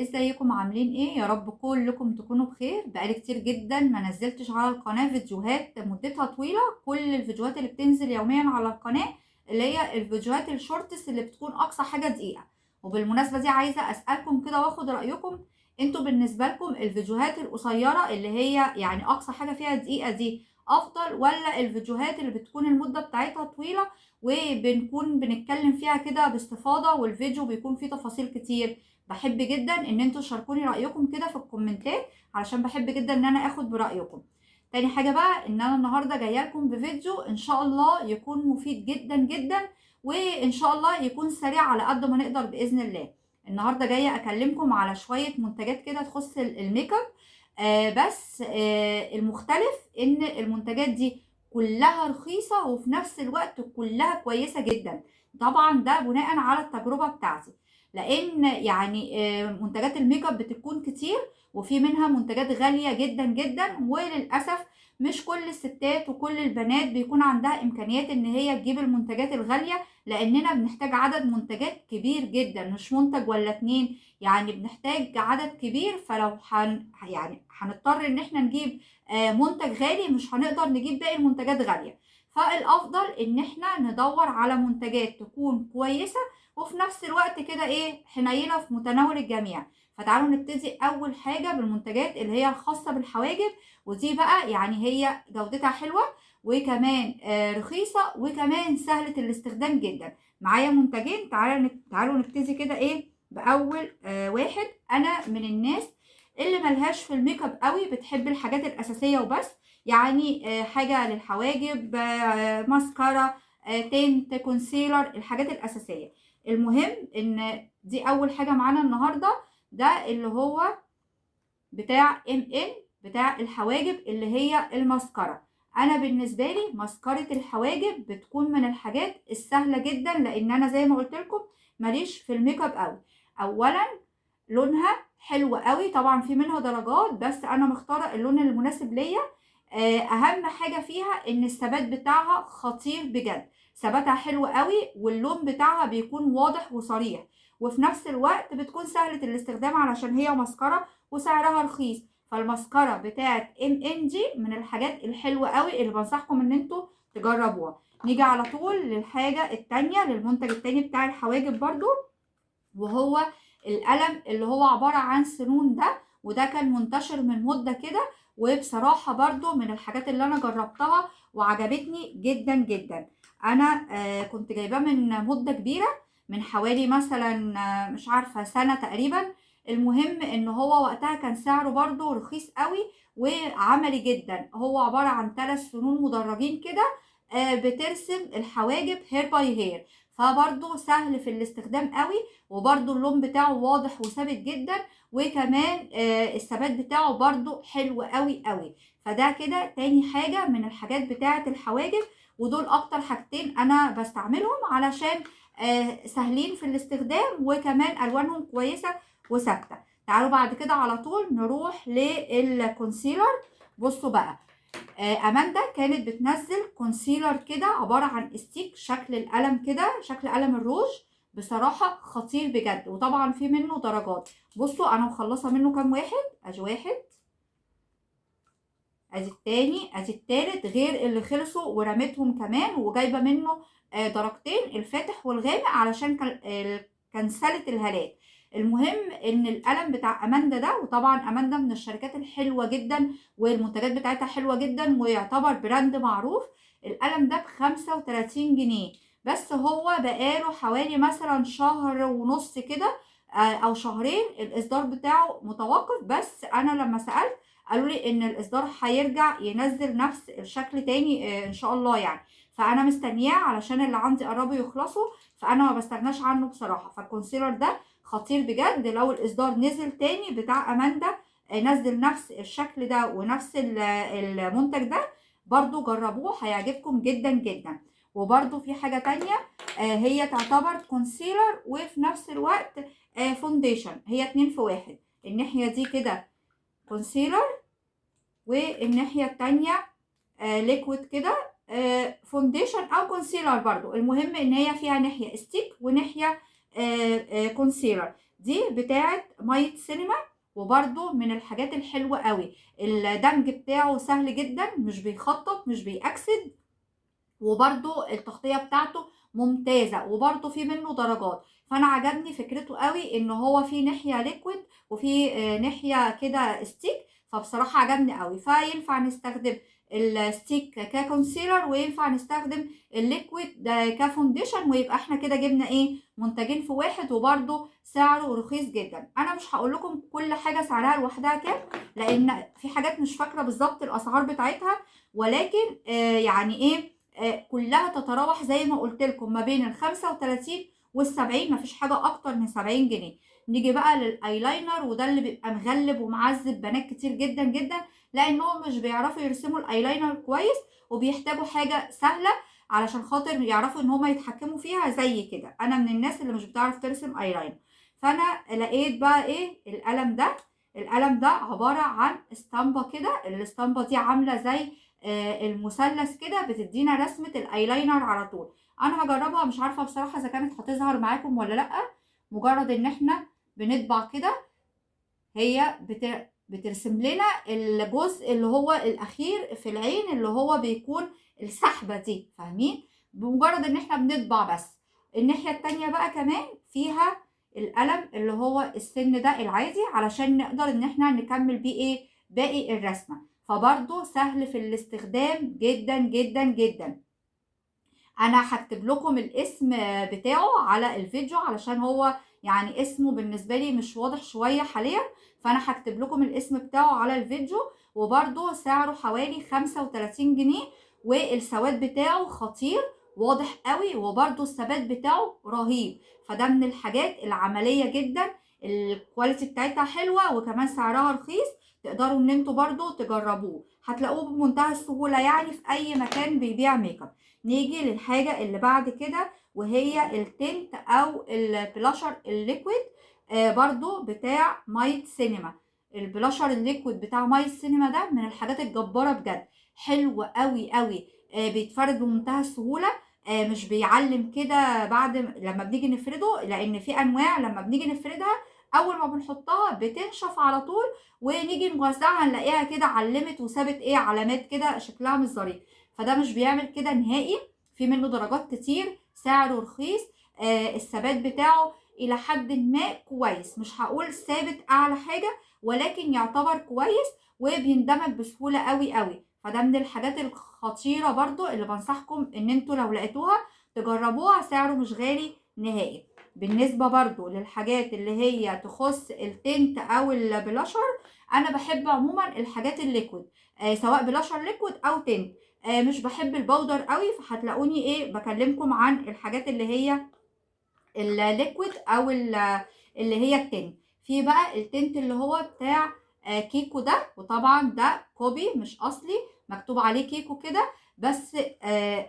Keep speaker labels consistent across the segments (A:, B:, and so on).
A: ازيكم عاملين ايه؟ يا رب كلكم تكونوا بخير. بقالي كتير جدا ما نزلتش على القناة فيديوهات مدتها طويلة. كل الفيديوهات اللي بتنزل يوميا على القناة اللي هي الفيديوهات الشورتس اللي بتكون اقصى حاجة دقيقة. وبالمناسبة دي عايزة اسألكم كده واخد رأيكم، انتوا بالنسبة لكم الفيديوهات القصيرة اللي هي يعني اقصى حاجة فيها دقيقة دي افضل، ولا الفيديوهات اللي بتكون المدة بتاعتها طويلة وبنكون بنتكلم فيها كده باستفاضة والفيديو بيكون فيه تفاصيل كتير؟ بحب جدا ان انتوا تشاركوني رايكم كده في الكومنتات، علشان بحب جدا ان انا اخد برايكم. تاني حاجه بقى ان انا النهارده جايه لكم بفيديو ان شاء الله يكون مفيد جدا جدا، وان شاء الله يكون سريع على قد ما نقدر باذن الله. النهارده جايه اكلمكم على شويه منتجات كده تخص الميك اب. بس المختلف ان المنتجات دي كلها رخيصه وفي نفس الوقت كلها كويسه جدا. طبعا ده بناء على التجربه بتاعتي، لان يعني منتجات الميك اب بتكون كتير وفي منها منتجات غالية جدا جدا، وللأسف مش كل الستات وكل البنات بيكون عندها إمكانيات إن هي تجيب المنتجات الغالية، لأننا بنحتاج عدد منتجات كبير جدا، مش منتج ولا اتنين، يعني بنحتاج عدد كبير. فلو يعني هنضطر إن احنا نجيب منتج غالي مش هنقدر نجيب باقي المنتجات غالية. فالأفضل إن احنا ندور على منتجات تكون كويسة وفي نفس الوقت كده ايه حنينه في متناول الجميع. فتعالوا نبتدي اول حاجه بالمنتجات اللي هي الخاصه بالحواجب، ودي بقى يعني هي جودتها حلوه وكمان رخيصه وكمان سهله الاستخدام جدا. معايا منتجين، تعالوا نبتدي كده ايه باول واحد. انا من الناس اللي ملهاش في الميك اب قوي، بتحب الحاجات الاساسيه وبس. يعني حاجه للحواجب، ماسكارا، تنت، كونسيلر، الحاجات الاساسيه. المهم ان دي اول حاجة معانا النهاردة، ده اللي هو بتاع بتاع الحواجب اللي هي الماسكارا. انا بالنسبة لي ماسكارة الحواجب بتكون من الحاجات السهلة جدا، لان انا زي ما قلت لكم ماليش في الميك اب قوي. اولا لونها حلو قوي، طبعا في منها درجات بس انا مختارة اللون المناسب ليا. اهم حاجة فيها ان الثبات بتاعها خطير بجد، ثباتها حلو قوي واللون بتاعها بيكون واضح وصريح، وفي نفس الوقت بتكون سهلة الاستخدام علشان هي ماسكارا وسعرها رخيص. فالماسكارا بتاعت ان دي من الحاجات الحلوة قوي اللي بنصحكم ان انتوا تجربوها. نيجي على طول للحاجة التانية، للمنتج التاني بتاع الحواجب برضو، وهو القلم اللي هو عبارة عن سنون ده. وده كان منتشر من مدة كده، وبصراحة برضو من الحاجات اللي انا جربتها وعجبتني جدا جدا. انا كنت جايباه من مدة كبيرة، من حوالي مثلا مش عارفة سنة تقريبا. المهم ان هو وقتها كان سعره برضو رخيص قوي وعملي جدا. هو عبارة عن 3 سنون مدرجين كده، بترسم الحواجب هير باي هير، فبرضو سهل في الاستخدام قوي، وبرده اللون بتاعه واضح وثابت جدا، وكمان الثبات بتاعه برده حلو قوي قوي. فده كده تاني حاجة من الحاجات بتاعة الحواجب، ودول اكتر حاجتين انا بستعملهم علشان سهلين في الاستخدام وكمان الوانهم كويسة وثابتة. تعالوا بعد كده على طول نروح للكونسيلر. بصوا بقى، اماندا كانت بتنزل كونسيلر كده عباره عن استيك شكل القلم كده، شكل قلم الروج. بصراحه خطير بجد، وطبعا في منه درجات. بصوا انا مخلصه منه كام واحد، ادي واحد، ادي التاني، ادي التالت، غير اللي خلصوا ورميتهم كمان، وجايبه منه درجتين، الفاتح والغامق، علشان كنسلت الهالات. المهم ان القلم بتاع اماندا ده، وطبعا اماندا من الشركات الحلوه جدا والمنتجات بتاعتها حلوه جدا ويعتبر براند معروف. القلم ده ب35 جنيه بس، هو بقاله حوالي مثلا شهر ونص كده او شهرين الاصدار بتاعه متوقف. بس انا لما سألت قالوا لي ان الاصدار هيرجع ينزل نفس الشكل تاني ان شاء الله يعني. فانا مستنياه علشان اللي عندي قربوا يخلصوا، فانا ما بستغناش عنه بصراحه. فالكونسيلر ده خطير بجد، لو الاصدار نزل تاني بتاع اماندا نزل نفس الشكل ده ونفس المنتج ده، برضو جربوه هيعجبكم جدا جدا. وبرضو في حاجه تانية، هي تعتبر كونسيلر وفي نفس الوقت فونديشن، هي 2 في 1. الناحيه دي كده كونسيلر، والناحية التانية ليكويد كده فونديشن او كونسيلر برضو. المهم ان هي فيها ناحية ستيك وناحية كونسيلر. دي بتاعه مية سينما، وبرده من الحاجات الحلوة قوي. الدمج بتاعه سهل جدا، مش بيخطط مش بيأكسد، وبرده التغطية بتاعته ممتازة، وبرده في منه درجات. فانا عجبني فكرته قوي ان هو في ناحية ليكويد وفي ناحية كده ستيك، فبصراحة عجبني قوي. فينفع نستخدم الستيك ككونسيلر، وينفع نستخدم الليكويد كفونديشن، ويبقى احنا كده جبنا ايه، منتجين في واحد، وبرده سعره رخيص جدا. انا مش هقول لكم كل حاجة سعرها لوحدها كام، لان في حاجات مش فاكرة بالظبط الاسعار بتاعتها، ولكن يعني ايه، كلها تتراوح زي ما قلت لكم ما بين ال35 وال70، مفيش حاجه اكتر من 70 جنيه. نيجي بقى للايلاينر، وده اللي بيبقى مغلب ومعذب بنات كتير جدا جدا، لانهم مش بيعرفوا يرسموا الايلاينر كويس، وبيحتاجوا حاجه سهله علشان خاطر يعرفوا ان هما يتحكموا فيها. زي كده انا من الناس اللي مش بتعرف ترسم ايلاينر، فانا لقيت بقى ايه القلم ده. القلم ده عباره عن اسطمبه كده، الاسطمبه دي عامله زي المثلث كده، بتدينا رسمة الايلاينر على طول. انا هجربها، مش عارفة بصراحة اذا كانت هتظهر معاكم ولا لا. مجرد ان احنا بنطبع كده، هي بترسم لنا الجزء اللي هو الاخير في العين، اللي هو بيكون السحبة دي، فاهمين؟ بمجرد ان احنا بنطبع بس. الناحية التانية بقى كمان فيها القلم اللي هو السن ده العادي، علشان نقدر ان احنا نكمل بيه ايه، باقي الرسمة. فبرضه سهل في الاستخدام جدا جدا جدا. انا هكتب لكم الاسم بتاعه على الفيديو، علشان هو يعني اسمه بالنسبة لي مش واضح شوية حاليا، فانا هكتب لكم الاسم بتاعه على الفيديو. وبرضه سعره حوالي 35 جنيه، والسواد بتاعه خطير، واضح قوي، وبرضه الثبات بتاعه رهيب. فده من الحاجات العملية جدا، الكواليتي بتاعتها حلوة، وكمان سعرها رخيص. تقدروا ان انتوا برضه تجربوه، هتلاقوه بمنتهى السهولة يعني في اي مكان بيبيع ميك اب. نيجي للحاجة اللي بعد كده، وهي التنت او البلاشر الليكويد، برضو بتاع مايت سينما. البلاشر الليكويد بتاع مايت سينما ده من الحاجات الجبارة بجد، حلو قوي قوي. بيتفرد بمنتهى السهولة، مش بيعلم كده بعد لما بنيجي نفرده، لان في انواع لما بنيجي نفردها اول ما بنحطها بتنشف على طول، ونيجي نوزعها نلاقيها كده علمت وسابت ايه علامات كده شكلها مش ظريف. فده مش بيعمل كده نهائي. في منه درجات كتير، سعره رخيص، الثبات بتاعه الى حد ما كويس، مش هقول ثابت اعلى حاجة، ولكن يعتبر كويس، وبيندمج بسهولة قوي قوي. فده من الحاجات الخطيرة برضو اللي بنصحكم ان انتوا لو لقيتوها تجربوها، سعره مش غالي نهائي. بالنسبة برضو للحاجات اللي هي تخص التنت او البلاشر، انا بحب عموما الحاجات الليكويد، سواء بلاشر ليكويد او تنت. مش بحب البودر قوي، فهتلاقوني ايه بكلمكم عن الحاجات اللي هي الليكويد او اللي هي التنت. في بقى التنت اللي هو بتاع كيكو ده، وطبعا ده كوبي مش اصلي، مكتوب عليه كيكو كده بس.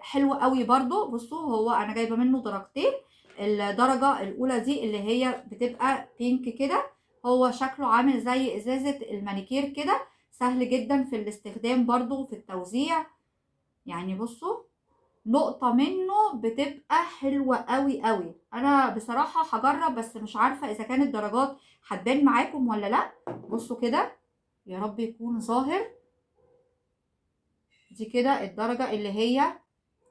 A: حلو قوي برضو. بصوا هو انا جايبه منه درجتين، الدرجه الاولى دي اللي هي بتبقى بينك كده، هو شكله عامل زي ازازه المانيكير كده، سهل جدا في الاستخدام برضو في التوزيع. يعني بصوا نقطة منه بتبقى حلوة قوي قوي. انا بصراحة هجرب، بس مش عارفة اذا كانت الدرجات هتبان معاكم ولا لا. بصوا كده، يا رب يكون ظاهر. دي كده الدرجة اللي هي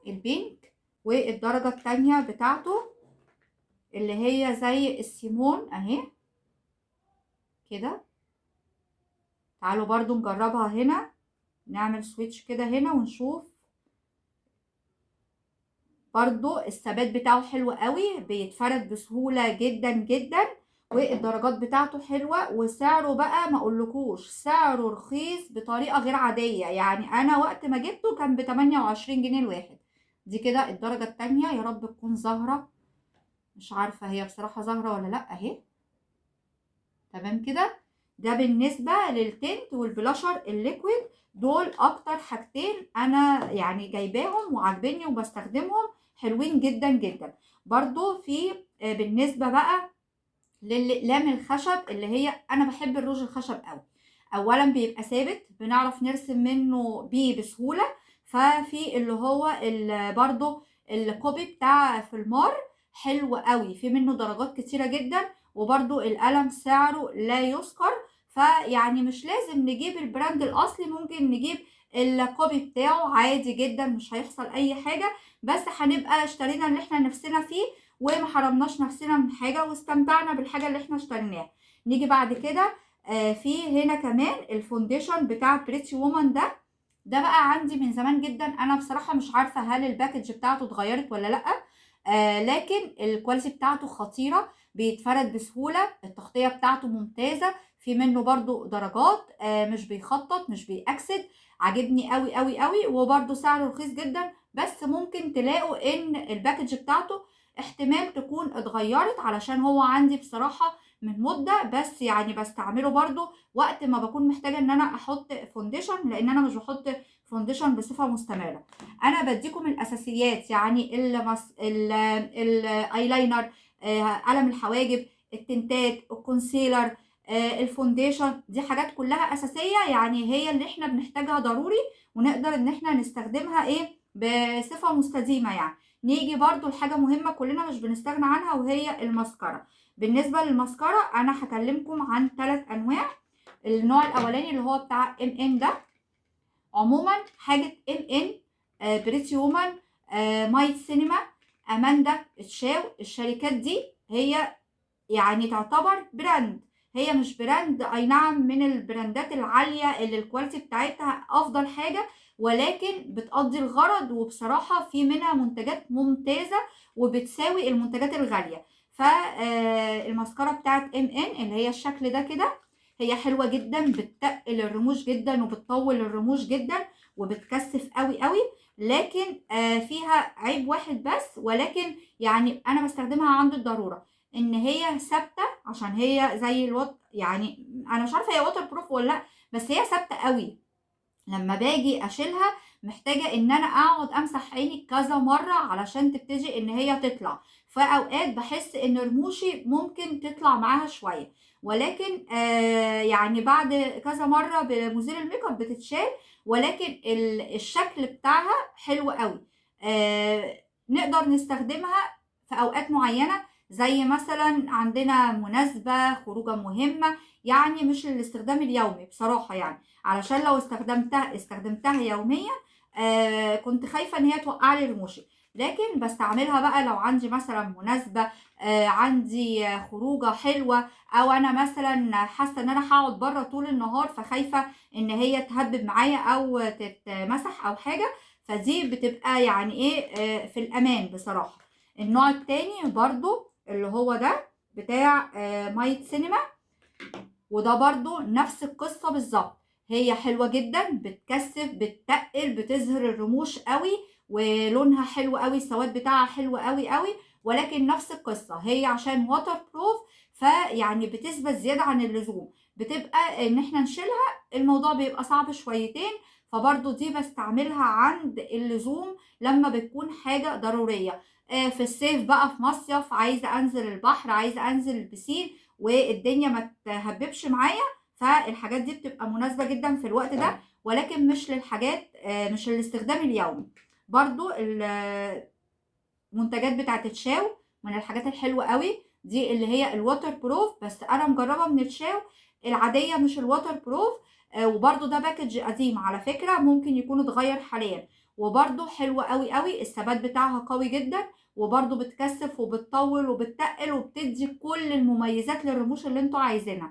A: البينك، والدرجة التانية بتاعته اللي هي زي السيمون اهي كده. تعالوا برضو نجربها هنا، نعمل سويتش كده هنا ونشوف. برضو الثبات بتاعه حلو قوي، بيتفرد بسهولة جدا جدا، والدرجات بتاعته حلوة، وسعره بقى ما اقولكوش سعره رخيص بطريقة غير عادية. يعني انا وقت ما جبته كان ب28 جنيه الواحد. دي كده الدرجة التانية، يا رب تكون ظاهرة، مش عارفة هي بصراحة ظاهرة ولا لا اهي. تمام كده. ده بالنسبة للتنت والبلاشر الليكويد، دول اكتر حاجتين انا يعني جايباهم وعاجبيني وبستخدمهم، حلوين جدا جدا. برضو في بالنسبة بقى للاقلام الخشب، اللي هي انا بحب الروج الخشب قوي. اولا بيبقى ثابت، بنعرف نرسم منه بيه بسهولة. ففي اللي هو برضو الكوبي بتاع فيلمار، حلو قوي، في منه درجات كتيرة جدا، وبرضو القلم سعره لا يذكر. فيعني مش لازم نجيب البراند الاصلي، ممكن نجيب الكوبي بتاعه عادي جدا، مش هيحصل اي حاجة، بس هنبقى اشترينا اللي احنا نفسنا فيه وما حرمناش نفسنا من حاجة واستمتعنا بالحاجة اللي احنا اشتريناها. نيجي بعد كده في هنا كمان الفونديشن بتاع بريتي وومن ده بقى عندي من زمان جدا. انا بصراحة مش عارفة هل الباكج بتاعته اتغيرت ولا لأ، لكن الكواليتي بتاعته خطيرة، بيتفرد بسهولة، التغطية بتاعته ممتازة، في منه برضو درجات، مش بيخطط مش بيأكسد، عاجبني قوي قوي قوي، وبرضو سعره رخيص جدا. بس ممكن تلاقوا ان الباكج بتاعته احتمال تكون اتغيرت، علشان هو عندي بصراحة من مدة، بس يعني بستعمله برضو وقت ما بكون محتاجة ان انا احط فونديشن، لان انا مش بحط فونديشن بصفة مستمرة. انا بديكم الاساسيات، يعني الايلاينر، قلم الحواجب، التنتات، الكونسيلر، الفونديشن، دي حاجات كلها اساسية، يعني هي اللي احنا بنحتاجها ضروري ونقدر ان احنا نستخدمها بصفة مستديمة يعني. نيجي برضو لحاجة مهمة كلنا مش بنستغنى عنها، وهي الماسكارا. بالنسبة للماسكارا انا هكلمكم عن 3 انواع. النوع الاولاني اللي هو بتاع ام ان ده. عموما حاجة ام ان، بريتي وومن، مايت سينما، اماندا، تشاو، الشركات دي هي يعني تعتبر براند. هي مش براند، اي نعم، من البراندات العالية اللي الكواليتي بتاعتها افضل حاجة، ولكن بتقضي الغرض، وبصراحة في منها منتجات ممتازة وبتساوي المنتجات الغالية. فالماسكارا بتاعت ام ان اللي هي الشكل ده كده، هي حلوة جدا، بتتقل الرموش جدا وبتطول الرموش جدا وبتكثف قوي قوي. لكن فيها عيب واحد بس، ولكن يعني انا بستخدمها عند الضرورة، ان هي ثابته، عشان هي زي يعني انا مش عارفه هي ووتر بروف ولا لا، بس هي ثابته قوي. لما باجي اشيلها محتاجه ان انا اقعد امسح عيني كذا مره علشان تبتدي ان هي تطلع. فاوقات بحس ان رموشي ممكن تطلع معاها شويه، ولكن يعني بعد كذا مره بمزيل الميك اب بتتشال، ولكن الشكل بتاعها حلو قوي. نقدر نستخدمها في اوقات معينه، زي مثلا عندنا مناسبه، خروجه مهمه، يعني مش للاستخدام اليومي بصراحه يعني، علشان لو استخدمتها يوميا كنت خايفة ان هي توقع لي رموشي. لكن بستعملها بقى لو عندي مثلا مناسبة، عندي خروجة حلوة، او انا مثلا حاسة ان انا هقعد بره طول النهار، فخايفة ان هي تهبب معايا او تتمسح او حاجة. فدي بتبقى يعني في الامان بصراحة. النوع التاني برضو اللي هو ده بتاع مايت سينما، وده برضو نفس القصة بالظبط. هي حلوة جدا، بتكثف، بتتقل، بتظهر الرموش قوي، ولونها حلو قوي، السواد بتاعها حلو قوي قوي، ولكن نفس القصة، هي عشان واتر بروف فيعني بتثبت زيادة عن اللزوم، بتبقى ان احنا نشيلها الموضوع بيبقى صعب شويتين. فبرضو دي بستعملها عند اللزوم لما بتكون حاجة ضرورية، في الصيف بقى، في مصيف، عايزة انزل البحر، عايزة انزل البسين والدنيا ما تهببش معايا، فالحاجات دي بتبقى مناسبة جدا في الوقت ده، ولكن مش للحاجات مش للاستخدام اليومي. برضو المنتجات بتاعت تشاو من الحاجات الحلوة قوي دي، اللي هي الواتر بروف، بس انا مجربة من تشاو العادية مش الواتر بروف. وبرضو ده باكج قديم على فكرة، ممكن يكون اتغير حاليا، وبرضو حلوة قوي قوي، الثبات بتاعها قوي جدا، وبرضو بتكثف وبتطول وبتتقل وبتدي كل المميزات للرموش اللي انتوا عايزينها.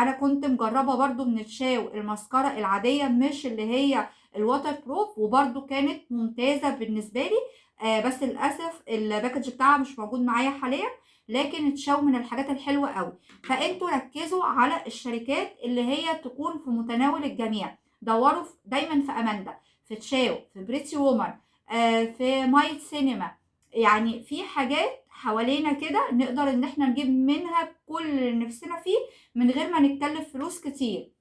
A: انا كنت مجربة برضو من تشاو الماسكارا العادية مش اللي هي الواتر بروف، وبرضو كانت ممتازة بالنسبة لي. بس للاسف الباكج بتاعها مش موجود معايا حاليا، لكن تشاو من الحاجات الحلوه قوي. فانتوا ركزوا على الشركات اللي هي تكون في متناول الجميع، دوروا دايما في اماندا، في تشاو، في بريتي وومن، في مايت سينما. يعني في حاجات حوالينا كده نقدر ان احنا نجيب منها كل اللي نفسنا فيه من غير ما نتكلف فلوس كتير.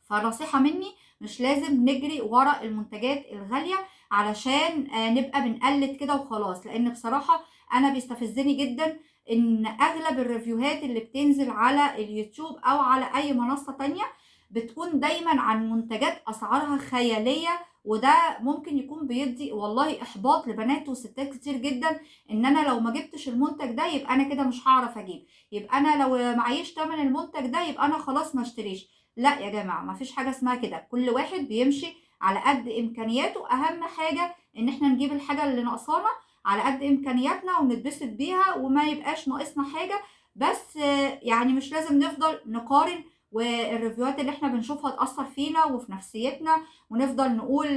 A: فنصيحة مني، مش لازم نجري ورا المنتجات الغالية علشان نبقى بنقلد كده وخلاص، لان بصراحة انا بيستفزني جدا ان اغلب الريفيوهات اللي بتنزل على اليوتيوب او على اي منصة تانية بتكون دايما عن منتجات اسعارها خيالية، وده ممكن يكون بيدي والله احباط لبنات وستات كتير جدا، ان انا لو ما جبتش المنتج ده يبقى انا كده مش هعرف اجيب، يبقى انا لو معيش تمن المنتج ده يبقى انا خلاص ما اشتريش. لا يا جماعه، ما فيش حاجه اسمها كده، كل واحد بيمشي على قد امكانياته. اهم حاجه ان احنا نجيب الحاجه اللي ناقصانا على قد امكانياتنا ونتبسط بيها وما يبقاش ناقصنا حاجه. بس يعني مش لازم نفضل نقارن، والريفيوهات اللي احنا بنشوفها تأثر فينا وفي نفسيتنا، ونفضل نقول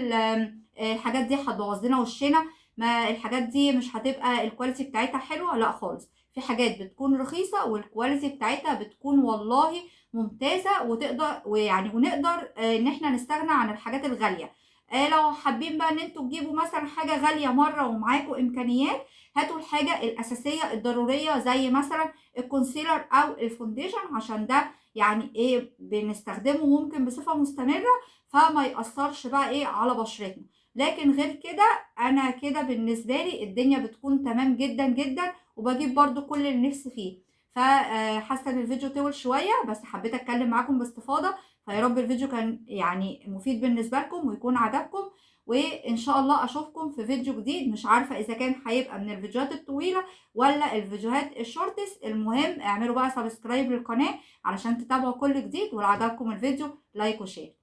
A: الحاجات دي هتبوظ لنا وشنا، ما الحاجات دي مش هتبقى الكواليتي بتاعتها حلوة. لا خالص، في حاجات بتكون رخيصة والكواليتي بتاعتها بتكون والله ممتازة، وتقدر ويعني ونقدر ان احنا نستغنى عن الحاجات الغالية. لو حابين بقى ان انتوا تجيبوا مثلا حاجة غالية مرة ومعاكوا امكانيات، هاتوا الحاجة الاساسية الضرورية زي مثلا الكونسيلر او الفونديشن، عشان ده يعني ايه بنستخدمه ممكن بصفة مستمرة، فما يأثرش بقى ايه على بشرتنا. لكن غير كده انا كده بالنسبة لي الدنيا بتكون تمام جدا جدا، وبجيب برضو كل اللي نفسي فيه. فحاسه ان الفيديو طول شويه، بس حبيت اتكلم معاكم باستفاضه. فيا رب الفيديو كان يعني مفيد بالنسبه لكم ويكون عجبكم، وان شاء الله اشوفكم في فيديو جديد. مش عارفه اذا كان هيبقى من الفيديوهات الطويله ولا الفيديوهات الشورتس. المهم اعملوا بقى سبسكرايب للقناه علشان تتابعوا كل جديد، ولو عجبكم الفيديو لايك وشير.